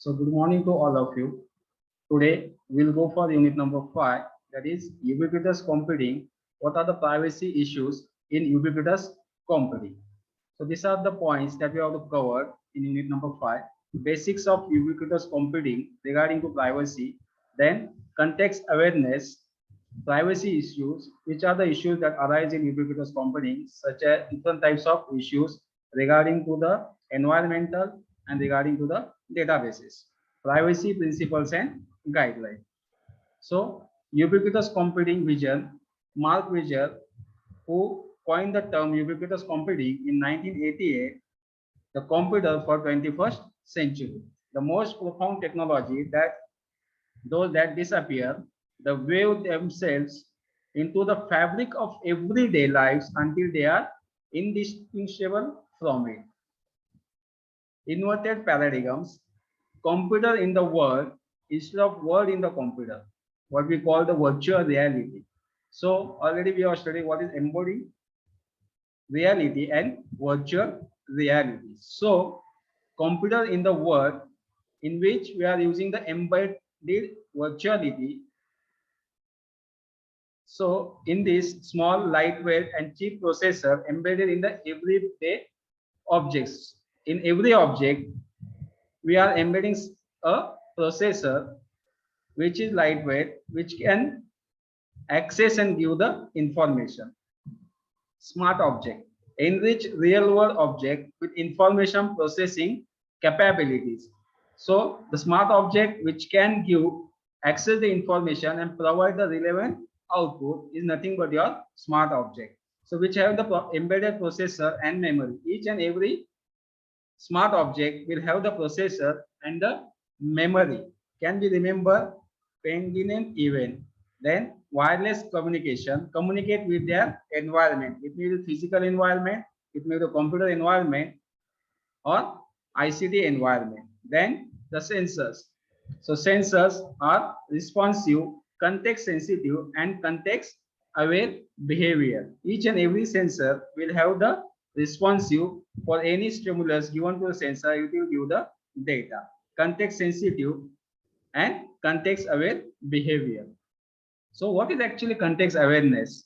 So good morning to all of you. Today we'll go for unit number 5, that is ubiquitous computing. What are the privacy issues in ubiquitous computing? So these are the points that we have to cover in unit number 5. Basics of ubiquitous computing regarding to privacy, then context awareness, privacy issues, which are the issues that arise in ubiquitous computing, such as different types of issues regarding to the environmental and regarding to the databases, privacy principles and guidelines. So ubiquitous computing vision, Mark Viger, who coined the term ubiquitous computing in 1988, the computer for 21st century, the most profound technology that those that disappear, the weave themselves into the fabric of everyday lives until they are indistinguishable from it. Inverted paradigms, computer in the world instead of world in the computer, what we call the virtual reality. So already we are studying what is embodied reality and virtual reality. So computer in the world in which we are using the embodied virtuality. So in this small, lightweight and cheap processor embedded in the everyday objects. In every object, we are embedding a processor which is lightweight, which can access and give the information. Smart object, enrich real world object with information processing capabilities. So the smart object which can give access the information and provide the relevant output is nothing but your smart object. So which have the embedded processor and memory. Each and every smart object will have the processor and the memory. Can we remember penguin event? Then wireless communication, communicate with their environment. It may be physical environment, it may be the computer environment or ICT environment. Then the sensors. So sensors are responsive, context sensitive and context aware behavior. Each and every sensor will have the responsive for any stimulus given to the sensor, it will give the data. Context sensitive and context aware behavior. So what is actually context awareness?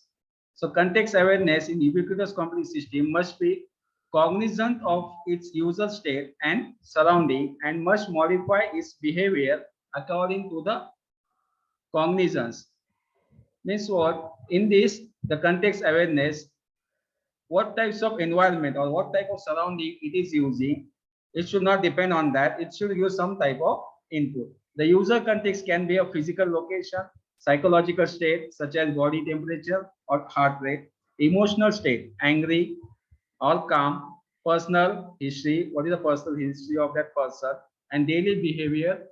So context awareness in ubiquitous computing system must be cognizant of its user state and surrounding and must modify its behavior according to the cognizance. Means what? In this, the context awareness, what types of environment or what type of surrounding it is using, it should not depend on that. It should use some type of input. The user context can be a physical location, psychological state such as body temperature or heart rate, emotional state, angry or calm, personal history, what is the personal history of that person, and daily behavior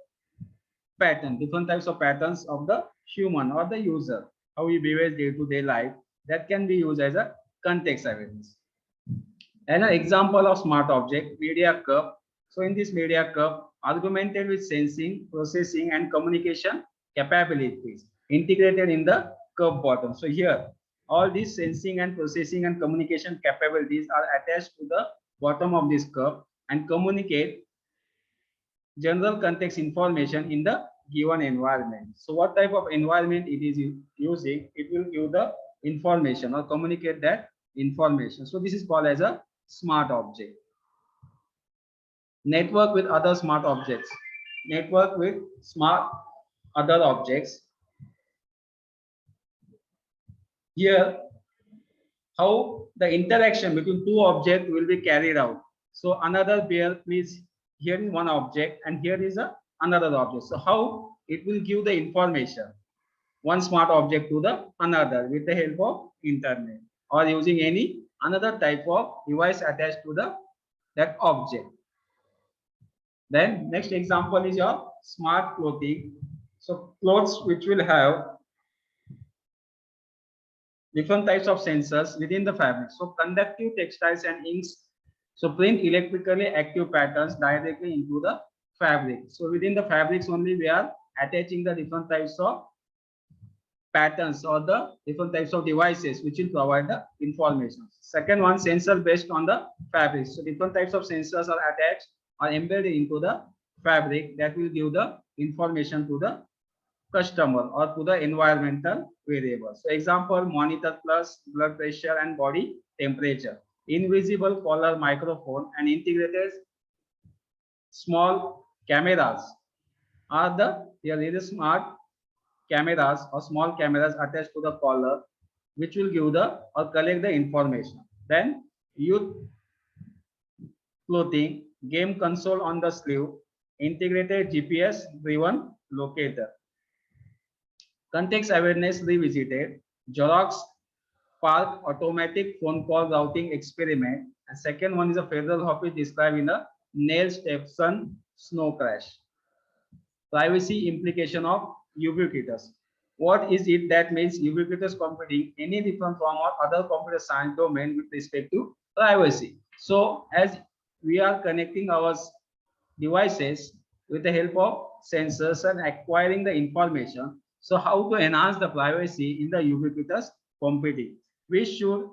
pattern, different types of patterns of the human or the user, how he behaves day-to-day life, that can be used as a context awareness. And an example of smart object, media curve. So in this media curve, augmented with sensing, processing, and communication capabilities integrated in the curve bottom. So here, all these sensing and processing and communication capabilities are attached to the bottom of this curve and communicate general context information in the given environment. So what type of environment it is using, it will give the information or communicate that information. So this is called as a smart object. Network with other smart objects. Network with smart other objects. Here, how the interaction between two objects will be carried out. So another pair, please, here is one object and here is another object. So how it will give the information, one smart object to the another with the help of internet or using any another type of device attached to the that object. Then next example is your smart clothing. So clothes which will have different types of sensors within the fabric. So conductive textiles and inks. So print electrically active patterns directly into the fabric. So within the fabrics only we are attaching the different types of patterns or the different types of devices which will provide the information. Second one, sensor based on the fabric. So different types of sensors are attached or embedded into the fabric that will give the information to the customer or to the environmental variables. So example, monitor plus blood pressure and body temperature, invisible collar microphone and integrated small cameras are the here is smart cameras or small cameras attached to the collar which will give the or collect the information. Then youth clothing, game console on the sleeve, integrated GPS driven locator. Context awareness revisited, Xerox Park automatic phone call routing experiment. And second one is a federal office described in a Neil Stephenson snow crash. Privacy implication of ubiquitous. What is it that makes ubiquitous computing any different from or other computer science domain with respect to privacy? So as we are connecting our devices with the help of sensors and acquiring the information. So how to enhance the privacy in the ubiquitous computing? We should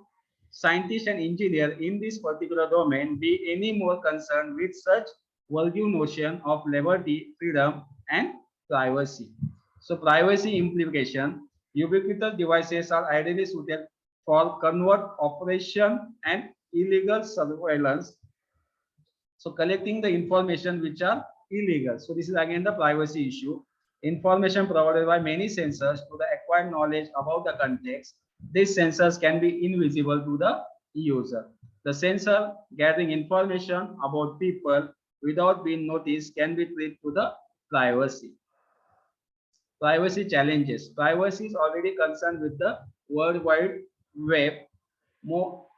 scientists and engineers in this particular domain be any more concerned with such worldview notion of liberty, freedom, and privacy. So privacy implication, ubiquitous devices are ideally suited for covert operation and illegal surveillance, so collecting the information which are illegal. So this is again the privacy issue. Information provided by many sensors to the acquired knowledge about the context. These sensors can be invisible to the user. The sensor gathering information about people without being noticed can be treated to the privacy. Privacy challenges. Privacy is already concerned with the World Wide Web,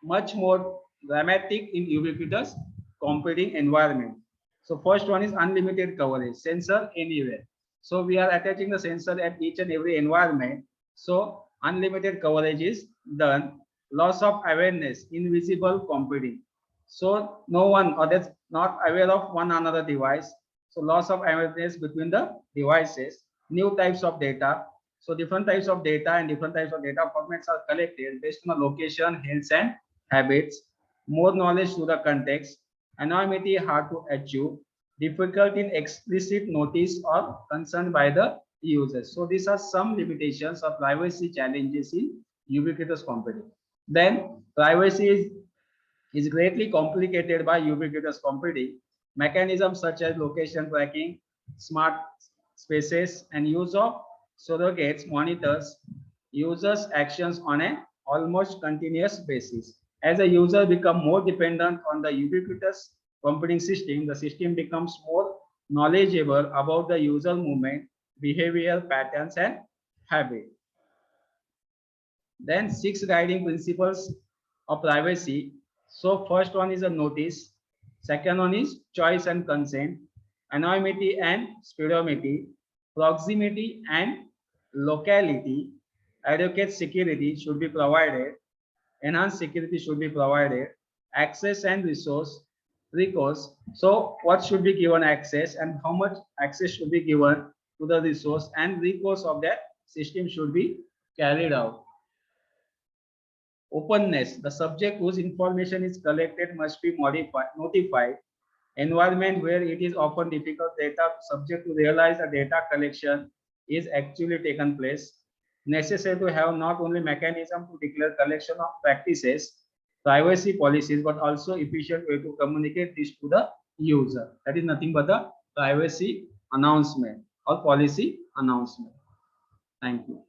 much more dramatic in ubiquitous computing environment. So first one is unlimited coverage, sensor anywhere. So we are attaching the sensor at each and every environment. So unlimited coverage is done. Loss of awareness, invisible computing. So no one or that's not aware of one another device. So loss of awareness between the devices. New types of data. So different types of data and different types of data formats are collected based on the location, health, and habits. More knowledge to the context. Anonymity hard to achieve. Difficult in explicit notice or concerned by the users. So these are some limitations of privacy challenges in ubiquitous computing. Then privacy is greatly complicated by ubiquitous computing. Mechanisms such as location tracking, smart spaces, and use of surrogates monitors users' actions on an almost continuous basis. As a user becomes more dependent on the ubiquitous computing system, the system becomes more knowledgeable about the user movement, behavior patterns, and habit. Then six guiding principles of privacy. So first one is a notice. Second one is choice and consent, anonymity and speedometer, proximity and locality, adequate security should be provided, enhanced security should be provided, access and recourse. So what should be given access and how much access should be given to the resource and recourse of that system should be carried out. Openness, the subject whose information is collected must be notified. Environment where it is often difficult data subject to realize the data collection is actually taken place. Necessary to have not only mechanism to declare collection of practices, privacy policies, but also efficient way to communicate this to the user. That is nothing but the privacy announcement or policy announcement. Thank you.